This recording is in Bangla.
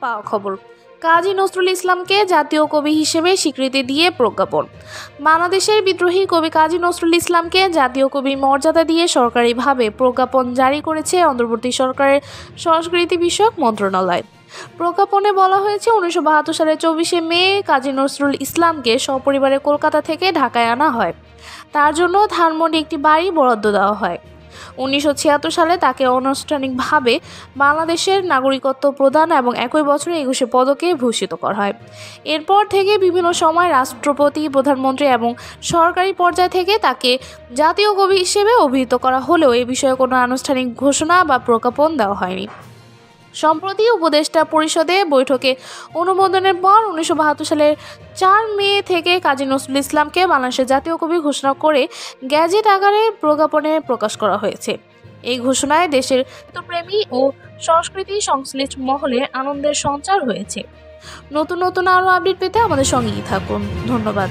পাওয়া খবর। কাজী নজরুল ইসলামকে জাতীয় কবি হিসেবে স্বীকৃতি দিয়ে প্রজ্ঞাপন। বাংলাদেশের বিদ্রোহী কবি কাজী নজরুল ইসলামকে জাতীয় কবির মর্যাদা দিয়ে সরকারিভাবে প্রজ্ঞাপন জারি করেছে অন্তর্বর্তী সরকারের সংস্কৃতি বিষয়ক মন্ত্রণালয়। প্রজ্ঞাপনে বলা হয়েছে, 1972 সালের 24শে মে কাজী নজরুল ইসলামকে সপরিবারে কলকাতা থেকে ঢাকায় আনা হয়। তার জন্য ধানমন্ডি একটি বাড়ি বরাদ্দ দেওয়া হয়। 1976 সালে তাকে আনুষ্ঠানিকভাবে বাংলাদেশের নাগরিকত্ব প্রদান এবং একই বছরে 21 পদকে ভূষিত করা হয়। এরপর থেকে বিভিন্ন সময় রাষ্ট্রপতি, প্রধানমন্ত্রী এবং সরকারি পর্যায় থেকে তাকে জাতীয় কবি হিসেবে অভিহিত করা হলেও এ বিষয়ে কোনো আনুষ্ঠানিক ঘোষণা বা প্রজ্ঞাপন দেওয়া হয়নি। সম্প্রতি উপদেষ্টা পরিষদে বৈঠকে অনুমোদনের পর 1972 সালের 4 মে থেকে কাজী নজরুল ইসলামকে বাংলাদেশের জাতীয় কবি ঘোষণা করে গ্যাজেট আকারে প্রজ্ঞাপনে প্রকাশ করা হয়েছে। এই ঘোষণায় দেশের প্রেমী ও সংস্কৃতি সংশ্লিষ্ট মহলে আনন্দের সঞ্চার হয়েছে। নতুন নতুন আরও আপডেট পেতে আমাদের সঙ্গেই থাকুন। ধন্যবাদ।